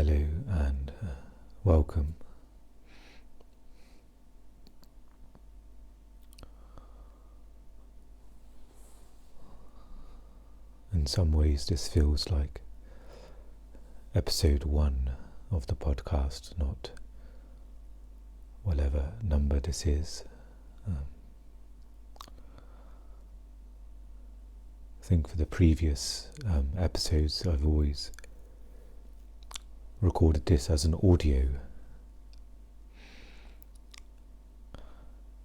Hello and welcome. In some ways this feels like episode 1 of the podcast, not whatever number this is. I think for the previous episodes I've always recorded this as an audio.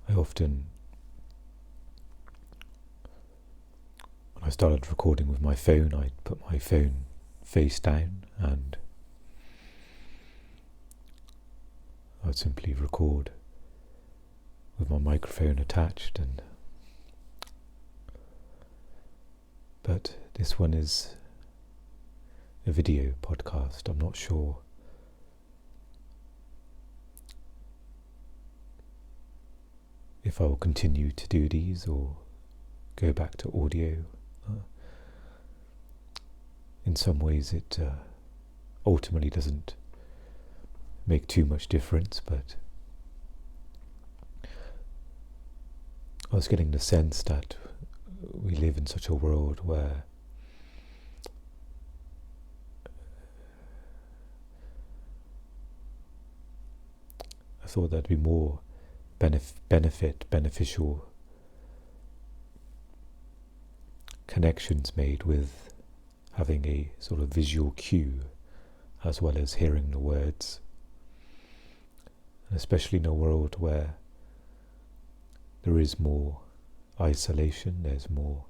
I often, when I started recording with my phone, I'd put my phone face down and I'd simply record with my microphone attached, but this one is a video podcast. I'm not sure if I will continue to do these or go back to audio. In some ways it ultimately doesn't make too much difference, but I was getting the sense that we live in such a world where I thought there'd be more beneficial connections made with having a sort of visual cue as well as hearing the words, and especially in a world where there is more isolation, there's more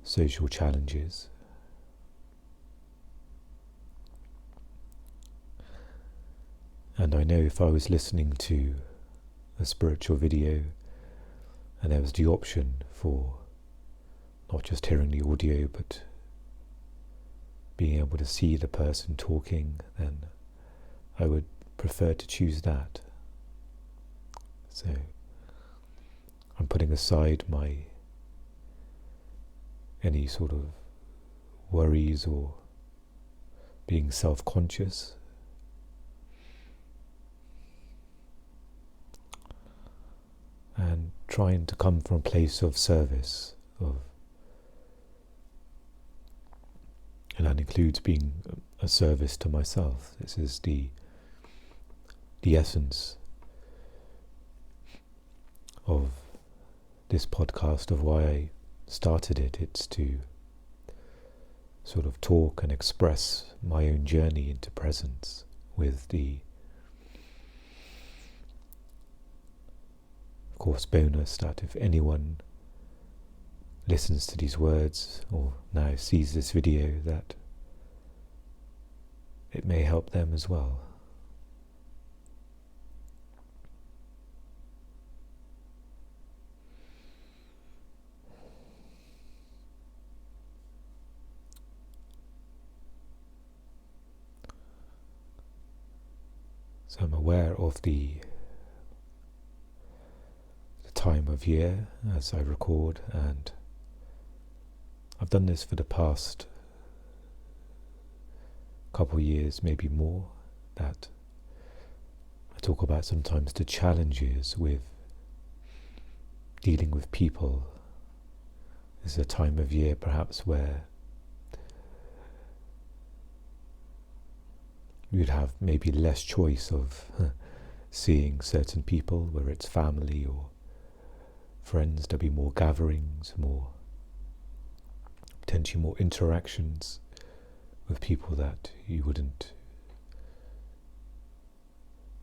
social challenges. And I know if I was listening to a spiritual video and there was the option for not just hearing the audio but being able to see the person talking, then I would prefer to choose that. So I'm putting aside any sort of worries or being self-conscious, and trying to come from a place of service, and that includes being a service to myself. This is the essence of this podcast, of why I started it. It's to sort of talk and express my own journey into presence, with the of course bonus that if anyone listens to these words or now sees this video, that it may help them as well. So I'm aware of the time of year as I record, and I've done this for the past couple of years, maybe more, that I talk about sometimes the challenges with dealing with people. This is a time of year perhaps where you'd have maybe less choice of seeing certain people, whether it's family or friends. There'll be more gatherings, potentially more interactions with people that you wouldn't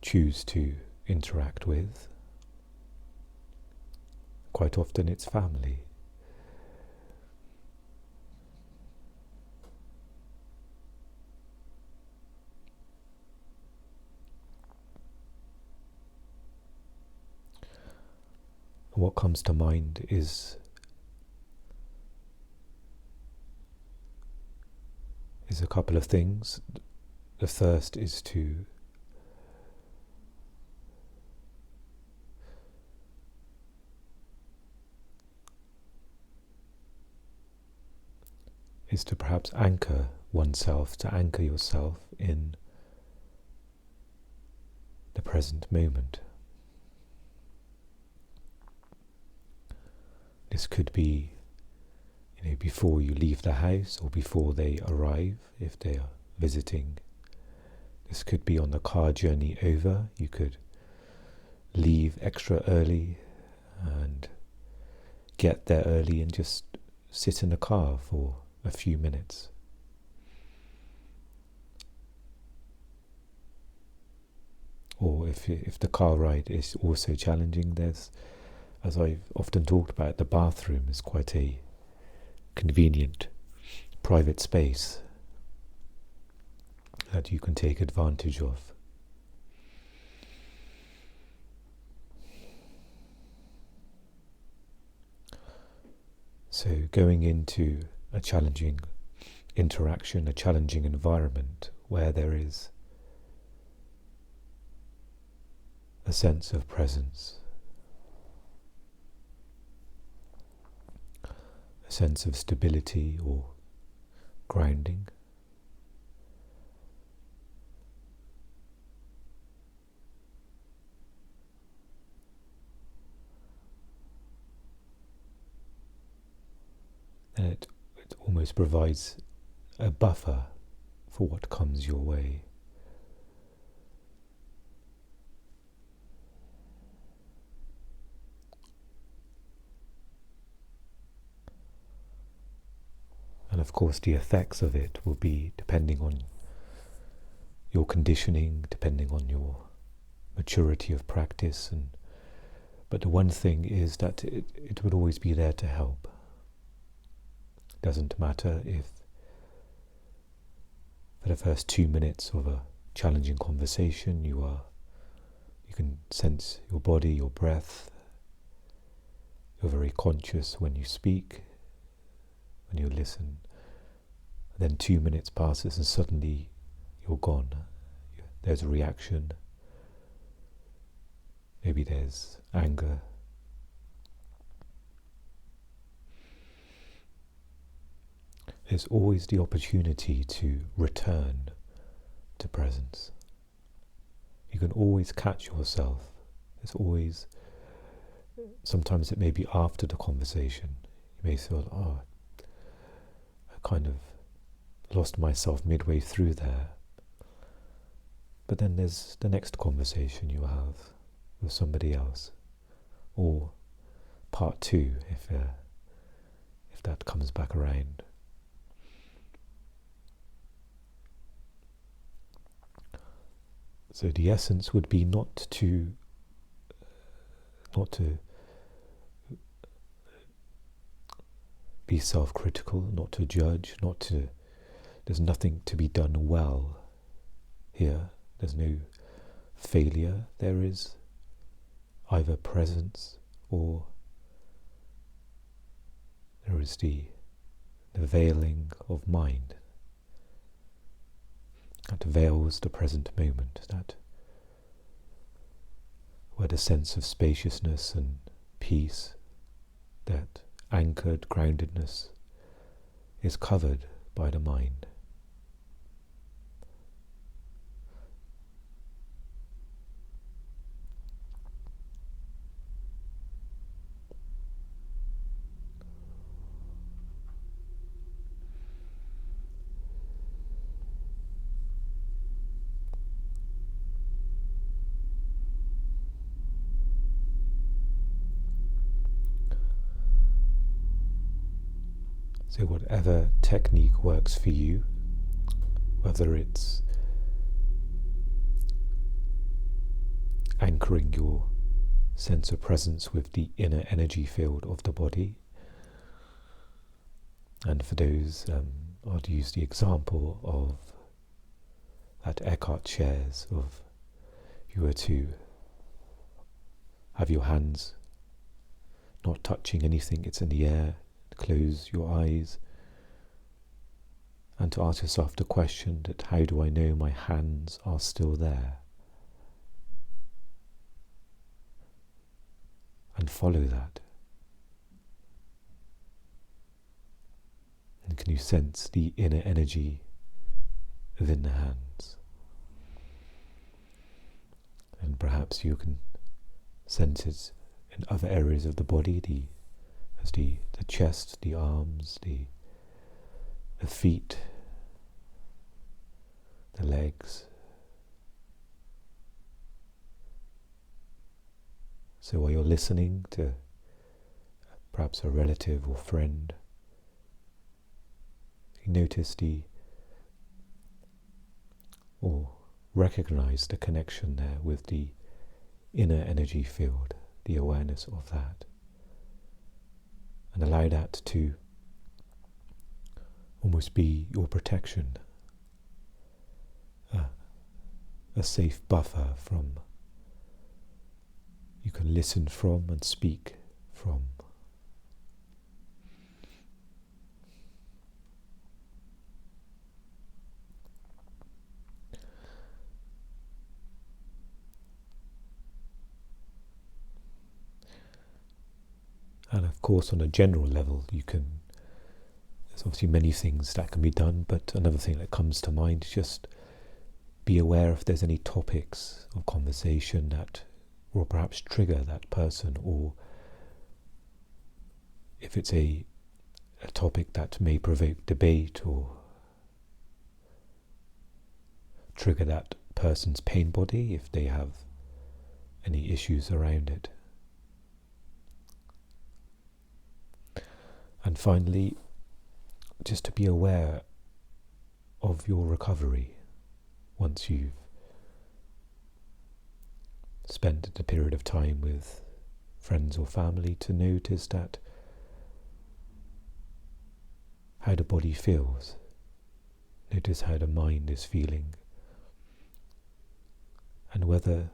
choose to interact with. Quite often it's family. What comes to mind is a couple of things. The first is to perhaps anchor oneself, to anchor yourself in the present moment. This could be, before you leave the house or before they arrive, if they are visiting. This could be on the car journey over. You could leave extra early and get there early and just sit in the car for a few minutes. Or if the car ride is also challenging, there's, as I've often talked about, the bathroom is quite a convenient private space that you can take advantage of. So going into a challenging interaction, a challenging environment where there is a sense of presence, a sense of stability or grounding. And it almost provides a buffer for what comes your way. And of course the effects of it will be depending on your conditioning, depending on your maturity of practice. But the one thing is that it would always be there to help. Doesn't matter if for the first 2 minutes of a challenging conversation you can sense your body, your breath. You're very conscious when you speak, when you listen. And then 2 minutes passes and suddenly you're gone. There's a reaction. Maybe there's anger. There's always the opportunity to return to presence. You can always catch yourself. There's always, sometimes it may be after the conversation. You may feel, I kind of lost myself midway through there. But then there's the next conversation you have with somebody else, or part 2 if that comes back around. So the essence would be not to be self-critical, not to judge, there's nothing to be done well here. There's no failure. There is either presence or there is the veiling of mind that veils the present moment, that where the sense of spaciousness and peace, that anchored groundedness is covered by the mind. So whatever technique works for you, whether it's anchoring your sense of presence with the inner energy field of the body, and for those, I'd use the example of that Eckhart shares of you were to have your hands not touching anything, it's in the air, close your eyes and to ask yourself the question that how do I know my hands are still there? And follow that. And can you sense the inner energy within the hands. And perhaps you can sense it in other areas of the body, the chest, the arms, the feet, the legs. So while you're listening to perhaps a relative or friend, you notice or recognize the connection there with the inner energy field, the awareness of that, and allow that to almost be your protection, a safe buffer from you can listen from and speak from. And of course, on a general level, there's obviously many things that can be done, but another thing that comes to mind is just be aware if there's any topics of conversation that will perhaps trigger that person, or if it's a topic that may provoke debate or trigger that person's pain body if they have any issues around it. And finally, just to be aware of your recovery once you've spent the period of time with friends or family, to notice that how the body feels. Notice how the mind is feeling, and whether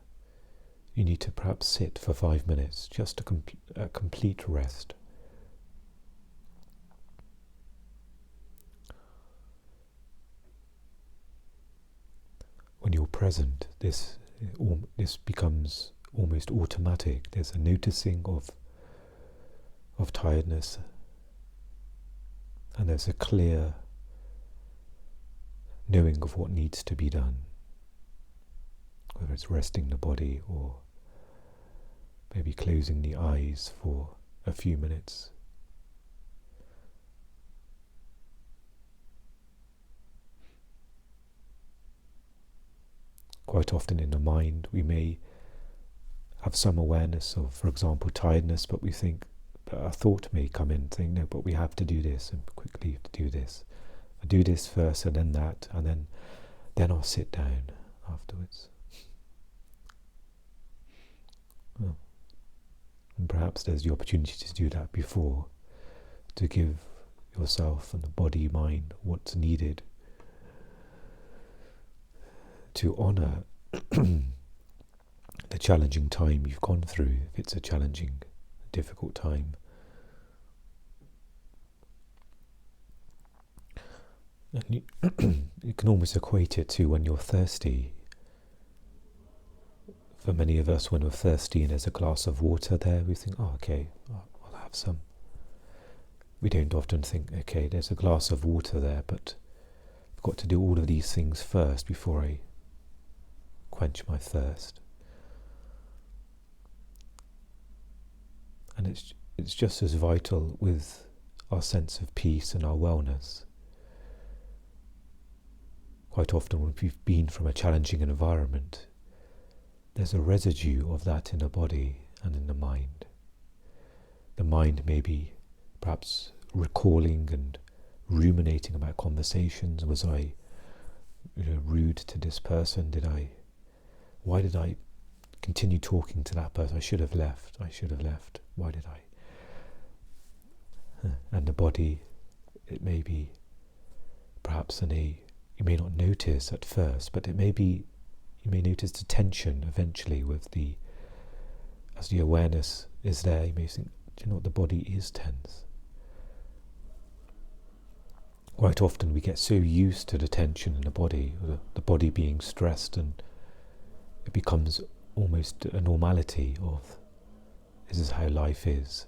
you need to perhaps sit for 5 minutes, just a complete rest. When you're present, this becomes almost automatic. There's a noticing of tiredness, and there's a clear knowing of what needs to be done, whether it's resting the body or maybe closing the eyes for a few minutes. Quite often in the mind we may have some awareness of, for example, tiredness, but we think, but a thought may come in saying, no, but we have to do this, and quickly do this. I'll do this first and then that, and then I'll sit down afterwards. Well, and perhaps there's the opportunity to do that before, to give yourself and the body, mind, what's needed to honour the challenging time you've gone through, if it's a challenging, difficult time. And you can almost equate it to when you're thirsty. For many of us, when we're thirsty and there's a glass of water there, we think, oh, okay, I'll have some. We don't often think, okay, there's a glass of water there, but I've got to do all of these things first before I quench my thirst. And it's just as vital with our sense of peace and our wellness. Quite often when we've been from a challenging environment, there's a residue of that in the body and in the mind. The mind may be perhaps recalling and ruminating about conversations. Was I rude to this person? Why did I continue talking to that person? I should have left. Why did I? And the body, it may be perhaps you may not notice at first, but it may be, you may notice the tension eventually as the awareness is there. You may think, do you know what, the body is tense. Quite often we get so used to the tension in the body, or the body being stressed, and it becomes almost a normality of, this is how life is.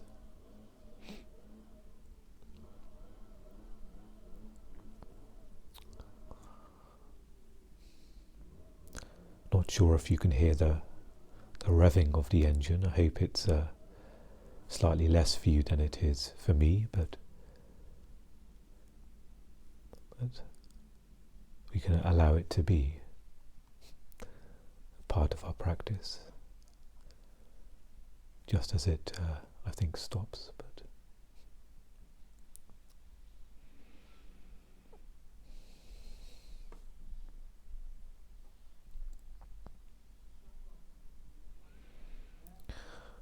not sure if you can hear the revving of the engine. I hope it's slightly less for you than it is for me, but we can allow it to be part of our practice, just as it, I think, stops. But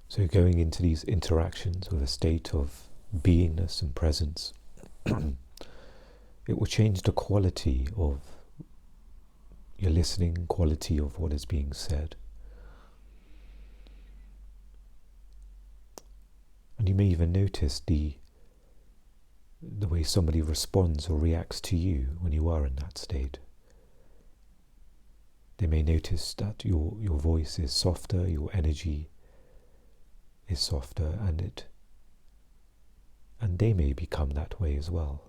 so going into these interactions with a state of beingness and presence, it will change the quality of your listening, quality of what is being said. And you may even notice the way somebody responds or reacts to you when you are in that state. They may notice that your voice is softer, your energy is softer, and they may become that way as well.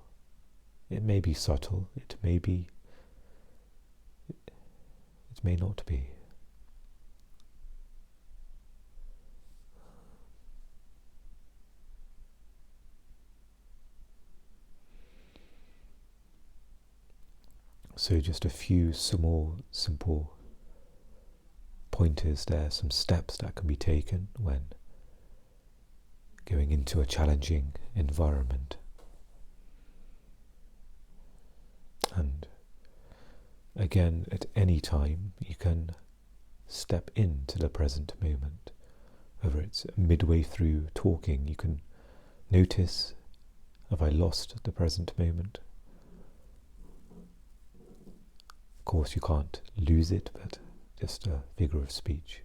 It may be subtle, it may not be. So just a few small, simple pointers there, some steps that can be taken when going into a challenging environment. And again, at any time, you can step into the present moment. Whether it's midway through talking, you can notice, have I lost the present moment? Of course, you can't lose it, but just a figure of speech.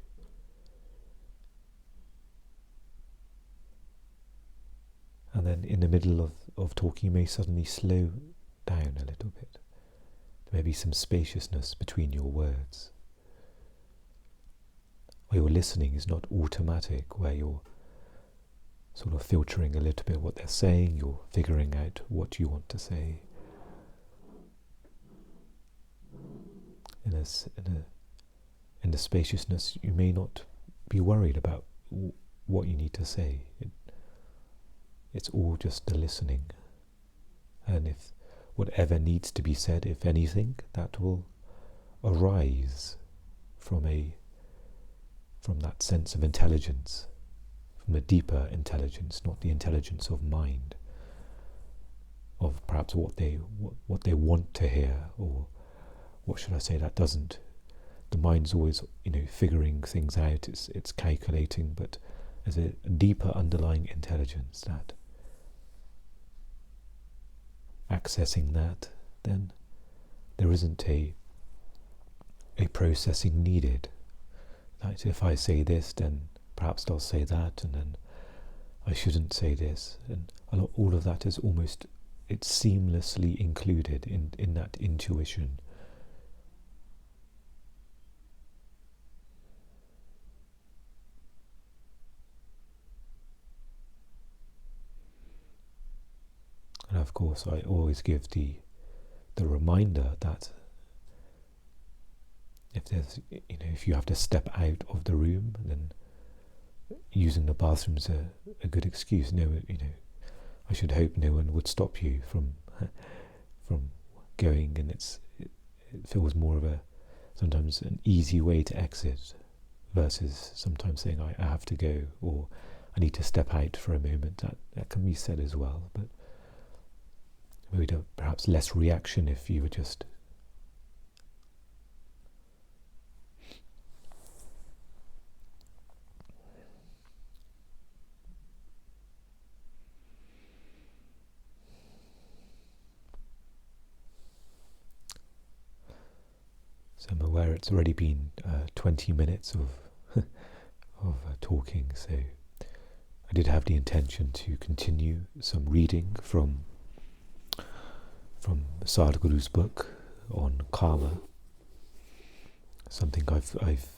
And then in the middle of talking, you may suddenly slow down a little bit. There may be some spaciousness between your words. Where your listening is not automatic, where you're sort of filtering a little bit what they're saying, you're figuring out what you want to say. In the spaciousness, you may not be worried about what you need to say. It's all just the listening. And if whatever needs to be said, if anything, that will arise from that sense of intelligence, from a deeper intelligence, not the intelligence of mind, of perhaps what they want to hear, or what should I say, that doesn't. The mind's always, figuring things out. It's calculating, but there's a deeper underlying intelligence that, accessing that, then there isn't a processing needed. Like if I say this, then perhaps they'll say that, and then I shouldn't say this, and all of that is almost, it's seamlessly included in that intuition. And of course, I always give the reminder that if you have to step out of the room, then using the bathroom's a good excuse. I should hope no one would stop you from going, and it feels more of sometimes an easy way to exit, versus sometimes saying I have to go, or I need to step out for a moment. That can be said as well, but maybe perhaps less reaction if you were just So I'm aware it's already been 20 minutes of talking, so I did have the intention to continue some reading from Sadhguru's book on karma, something I've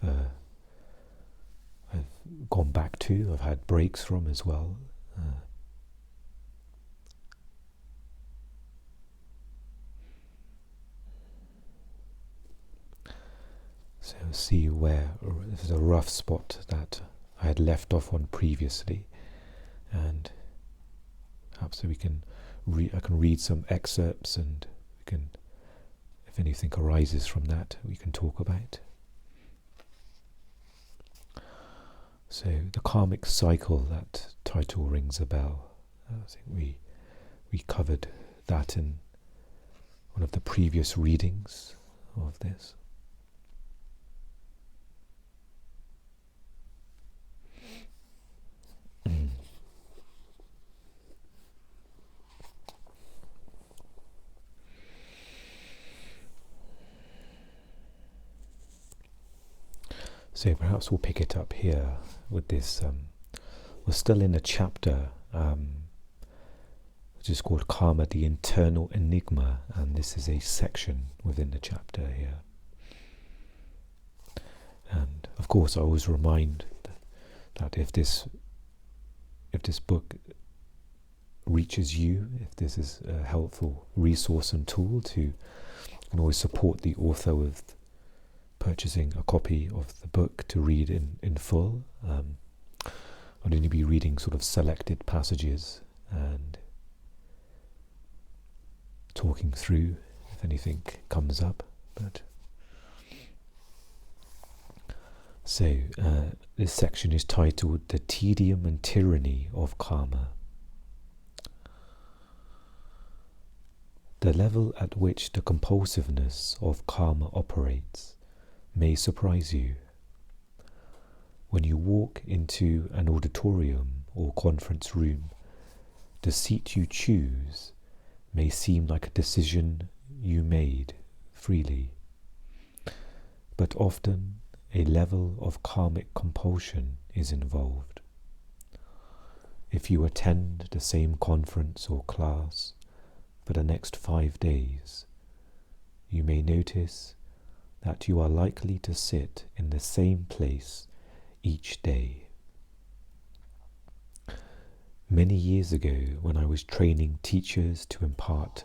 gone back to, I've had breaks from as well. So see where there's a rough spot that I had left off on previously, and perhaps we can I can read some excerpts, and we can, if anything arises from that, we can talk about. So the karmic cycle, that title rings a bell. I think we covered that in one of the previous readings of this. So perhaps we'll pick it up here with this. We're still in a chapter which is called Karma, the Internal Enigma, and this is a section within the chapter here. And of course I always remind that if this book reaches you, if this is a helpful resource and tool, you can always support the author with purchasing a copy of the book to read in full. I'll only be reading sort of selected passages and talking through if anything comes up. But so this section is titled "The Tedium and Tyranny of Karma." The level at which the compulsiveness of karma operates may surprise you. When you walk into an auditorium or conference room, the seat you choose may seem like a decision you made freely, but often a level of karmic compulsion is involved. If you attend the same conference or class for the next 5 days, you may notice that you are likely to sit in the same place each day. Many years ago, when I was training teachers to impart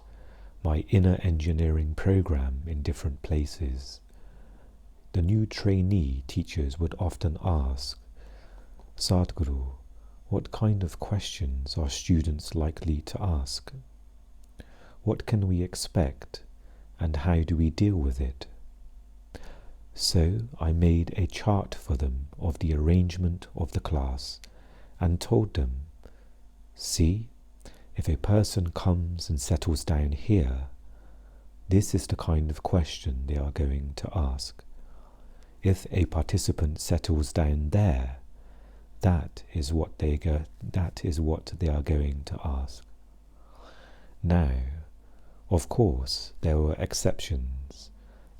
my inner engineering program in different places, the new trainee teachers would often ask, "Sadhguru, what kind of questions are students likely to ask? What can we expect, and how do we deal with it?" So I made a chart for them of the arrangement of the class and told them, "See, if a person comes and settles down here, this is the kind of question they are going to ask. If a participant settles down there, that is what they are going to ask." Now, of course, there were exceptions.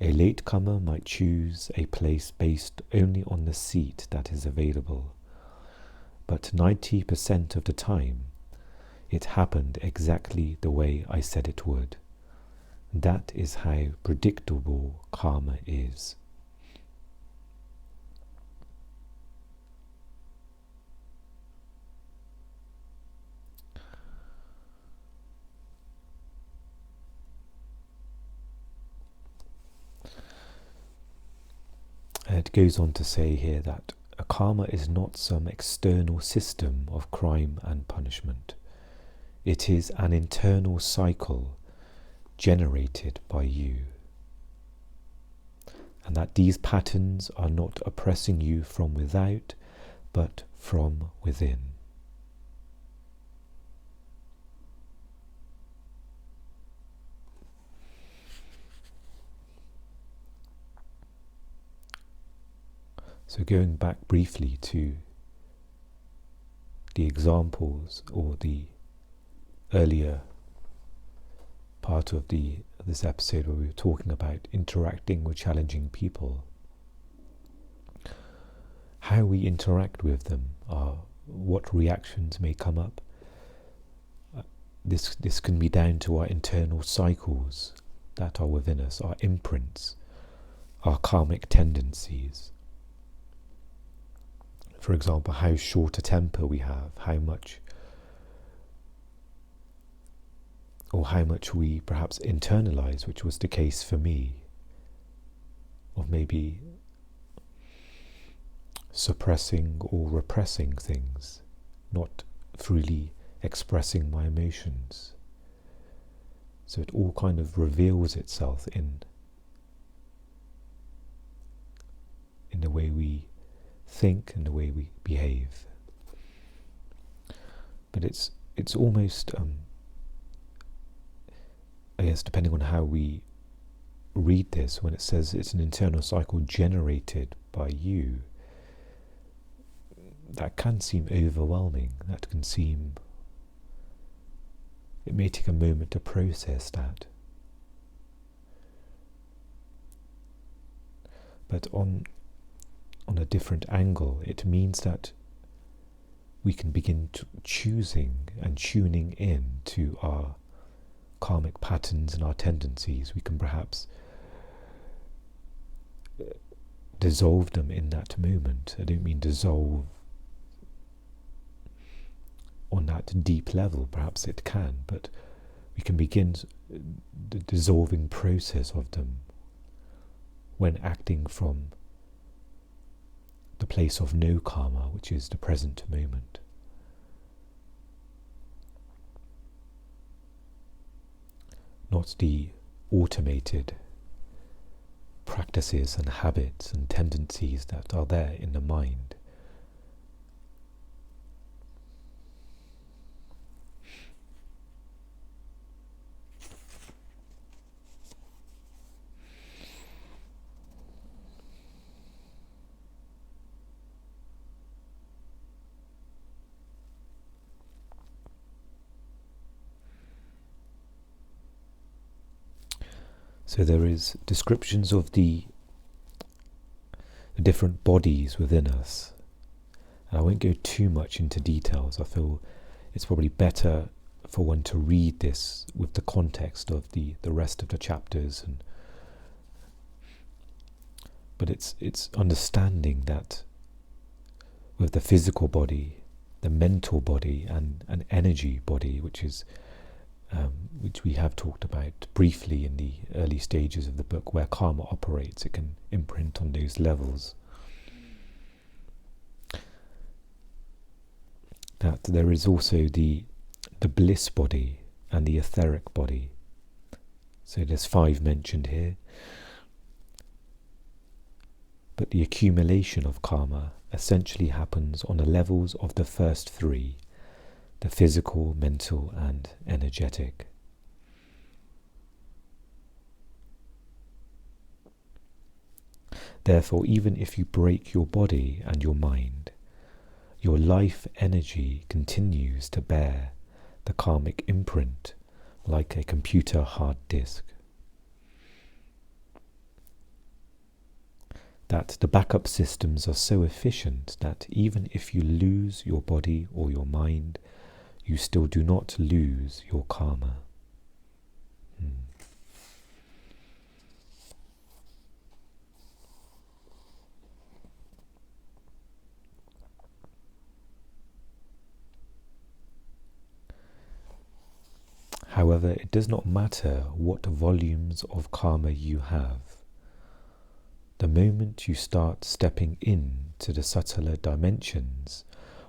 A latecomer might choose a place based only on the seat that is available, but 90% of the time, it happened exactly the way I said it would. That is how predictable karma is. It goes on to say here that a karma is not some external system of crime and punishment. It is an internal cycle generated by you. And that these patterns are not oppressing you from without, but from within. So going back briefly to the examples or the earlier part of this episode where we were talking about interacting with challenging people, how we interact with them, what reactions may come up. This can be down to our internal cycles that are within us, our imprints, our karmic tendencies. For example, how short a temper we have, how much we perhaps internalize, which was the case for me, of maybe suppressing or repressing things, not freely expressing my emotions. So it all kind of reveals itself in the way we think and the way we behave. But it's almost, I guess, depending on how we read this, when it says it's an internal cycle generated by you, that can seem overwhelming. That can seem, it may take a moment to process that. But on a different angle, it means that we can begin choosing and tuning in to our karmic patterns and our tendencies. We can perhaps dissolve them in that moment. I don't mean dissolve on that deep level, perhaps it can, but we can begin the dissolving process of them when acting from the place of no karma, which is the present moment. Not the automated practices and habits and tendencies that are there in the mind. So there is descriptions of the different bodies within us. And I won't go too much into details. I feel it's probably better for one to read this with the context of the rest of the chapters. But it's understanding that with the physical body, the mental body, and an energy body, which we have talked about briefly in the early stages of the book, where karma operates, it can imprint on those levels. That there is also the bliss body and the etheric body. So there's 5 mentioned here. But the accumulation of karma essentially happens on the levels of the first 3, the physical, mental, and energetic. Therefore, even if you break your body and your mind, your life energy continues to bear the karmic imprint like a computer hard disk. That the backup systems are so efficient that even if you lose your body or your mind, you still do not lose your karma. However, it does not matter what volumes of karma you have. The moment you start stepping into the subtler dimensions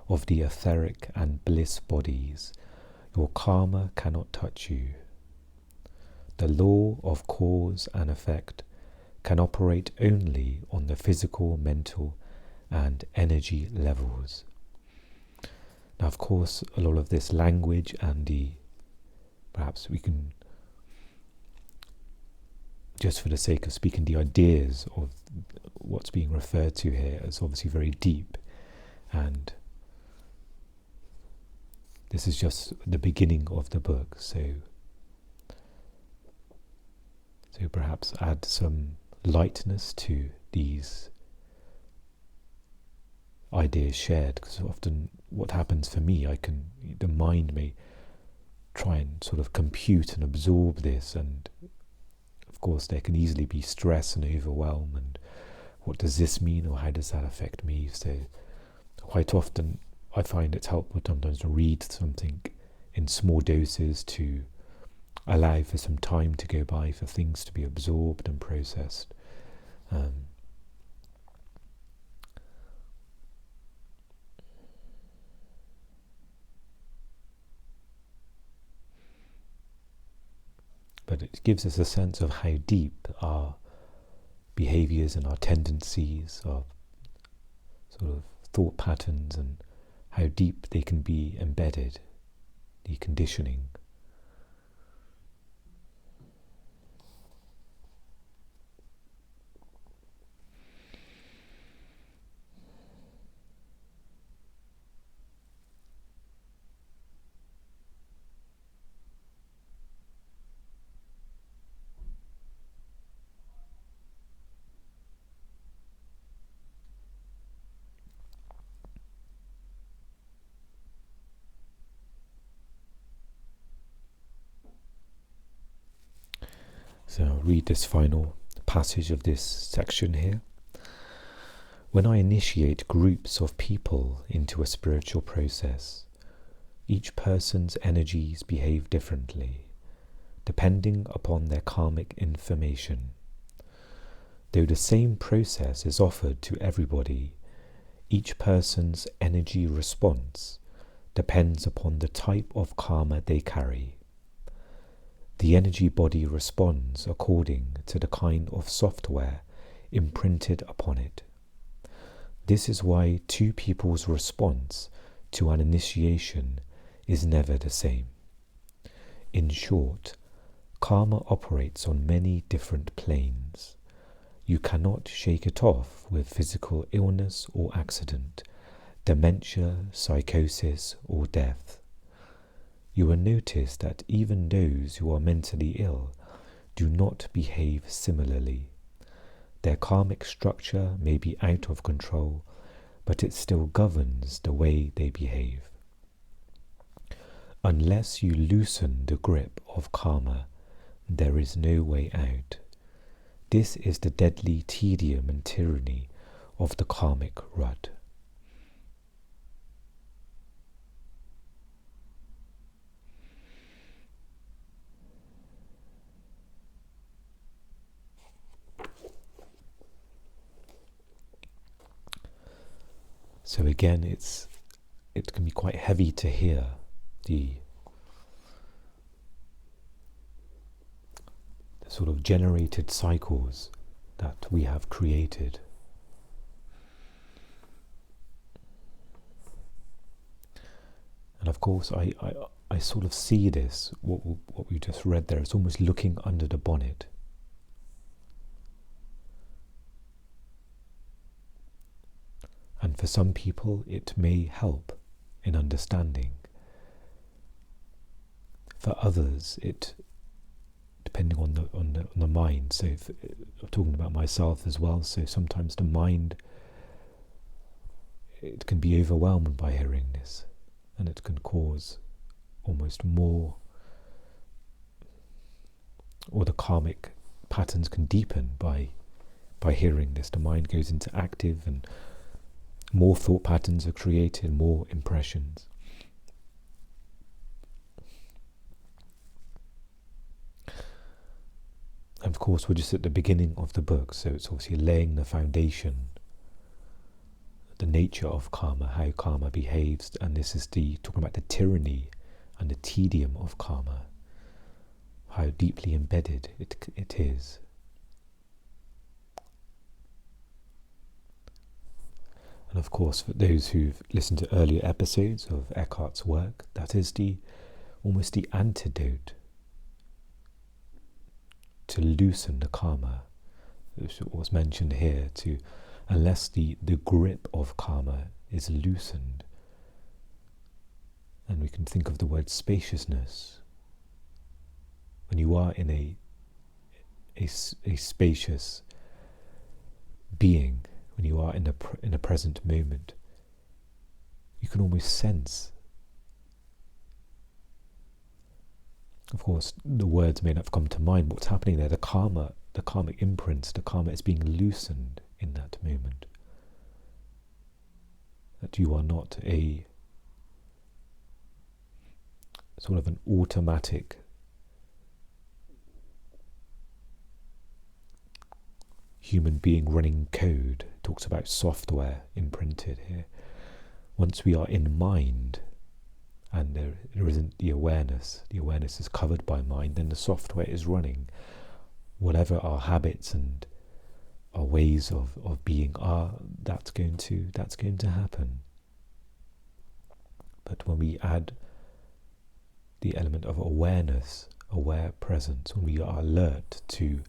of the etheric and bliss bodies, your karma cannot touch you. The law of cause and effect can operate only on the physical, mental, and energy levels. Now, of course, a lot of this language and perhaps we can, just for the sake of speaking, the ideas of what's being referred to here is obviously very deep, and this is just the beginning of the book, so perhaps add some lightness to these ideas shared, because often what happens for me, the mind may try and sort of compute and absorb this, and of course there can easily be stress and overwhelm, and what does this mean, or how does that affect me? So quite often I find it's helpful sometimes to read something in small doses to allow for some time to go by for things to be absorbed and processed. but it gives us a sense of how deep our behaviors and our tendencies, our sort of thought patterns, and how deep they can be embedded, the conditioning. So I'll read this final passage of this section here. When I initiate groups of people into a spiritual process, each person's energies behave differently, depending upon their karmic information. Though the same process is offered to everybody, each person's energy response depends upon the type of karma they carry. The energy body responds according to the kind of software imprinted upon it. This is why two people's response to an initiation is never the same. In short, karma operates on many different planes. You cannot shake it off with physical illness or accident, dementia, psychosis, or death. You will notice that even those who are mentally ill do not behave similarly. Their karmic structure may be out of control, but it still governs the way they behave. Unless you loosen the grip of karma, there is no way out. This is the deadly tedium and tyranny of the karmic rut. So again, it can be quite heavy to hear the sort of generated cycles that we have created. And of course, I sort of see this, what we just read there, it's almost looking under the bonnet. And for some people, it may help in understanding. For others, it, depending on the mind. So, I'm talking about myself as well. So sometimes the mind, it can be overwhelmed by hearing this, and it can cause almost more, or the karmic patterns can deepen by hearing this. The mind goes into active, and more thought patterns are created, more impressions. And of course, we're just at the beginning of the book, so it's obviously laying the foundation, the nature of karma, how karma behaves, and this is talking about the tyranny and the tedium of karma, how deeply embedded it is. And of course, for those who've listened to earlier episodes of Eckhart's work, that is almost the antidote to loosen the karma, which was mentioned here, unless the grip of karma is loosened. And we can think of the word spaciousness. When you are in a spacious being, when you are in a present moment, you can almost sense. Of course, the words may not have come to mind, but what's happening there, the karmic imprints, the karma is being loosened in that moment. That you are not a sort of an automatic human being running code. It talks about software imprinted here. Once we are in mind, and there isn't the awareness is covered by mind, then the software is running. Whatever our habits and our ways of being are, that's going to happen. But when we add the element of awareness, aware presence, when we are alert to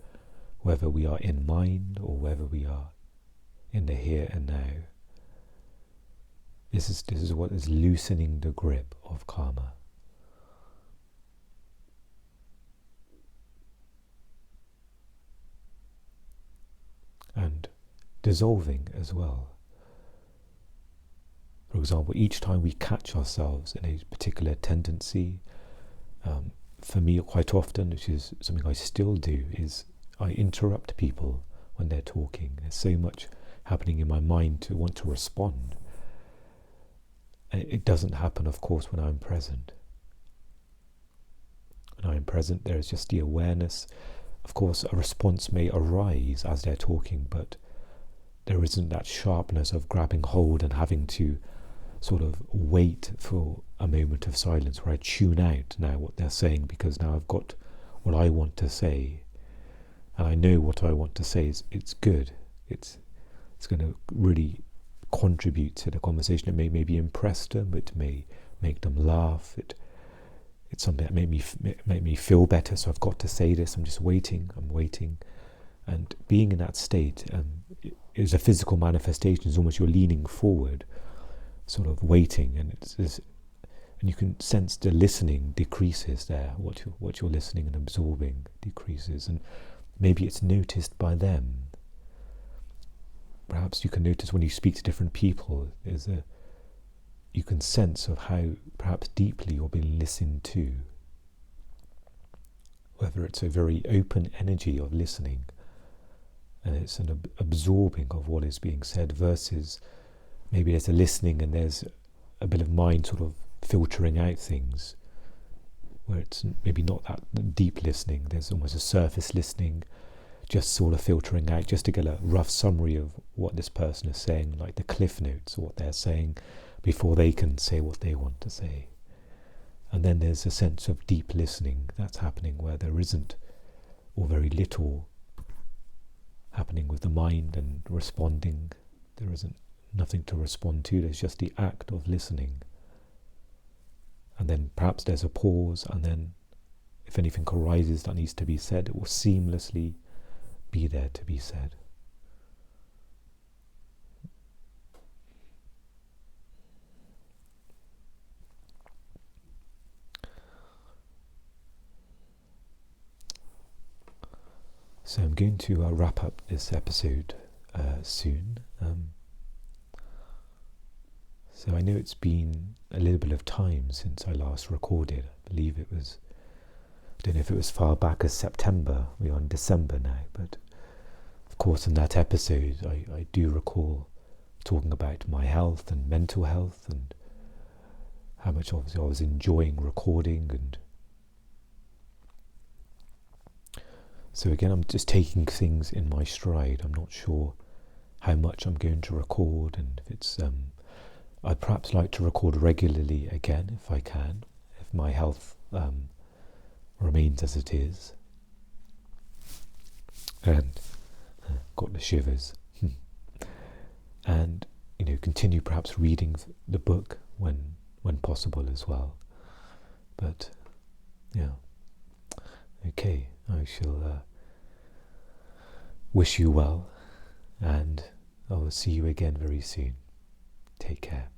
whether we are in mind or whether we are in the here and now, this is what is loosening the grip of karma. And dissolving as well. For example, each time we catch ourselves in a particular tendency, for me quite often, which is something I still do, is I interrupt people when they're talking. There's so much happening in my mind to want to respond. It doesn't happen, of course, when I'm present. When I'm present, there is just the awareness. Of course, a response may arise as they're talking, but there isn't that sharpness of grabbing hold and having to sort of wait for a moment of silence where I tune out now what they're saying, because now I've got what I want to say, and I know what I want to say it's good. It's going to really contribute to the conversation. It may maybe impress them. It may make them laugh. It's something that made me feel better. So I've got to say this. I'm just waiting. I'm waiting, and being in that state is a physical manifestation. It's almost you're leaning forward, sort of waiting, and and you can sense the listening decreases there. What you're listening and absorbing decreases, and maybe it's noticed by them. Perhaps you can notice when you speak to different people, you can sense of how perhaps deeply you're being listened to. Whether it's a very open energy of listening, and it's an absorbing of what is being said, versus maybe there's a listening and there's a bit of mind sort of filtering out things, where it's maybe not that deep listening. There's almost a surface listening, just sort of filtering out, just to get a rough summary of what this person is saying, like the cliff notes of what they're saying, before they can say what they want to say. And then there's a sense of deep listening that's happening, where there isn't, or very little, happening with the mind and responding. There isn't nothing to respond to. There's just the act of listening. And then perhaps there's a pause, and then if anything arises that needs to be said, it will seamlessly be there to be said. So I'm going to wrap up this episode soon. So I know it's been a little bit of time since I last recorded. I believe it was, I don't know if it was far back as September. We're on December now, but of course in that episode I do recall talking about my health and mental health, and how much obviously I was enjoying recording. And so again, I'm just taking things in my stride. I'm not sure how much I'm going to record, and if it's I'd perhaps like to record regularly again if I can, if my health remains as it is. And got the shivers. And continue perhaps reading the book when possible as well. But yeah, okay, I shall wish you well, and I will see you again very soon. Take care.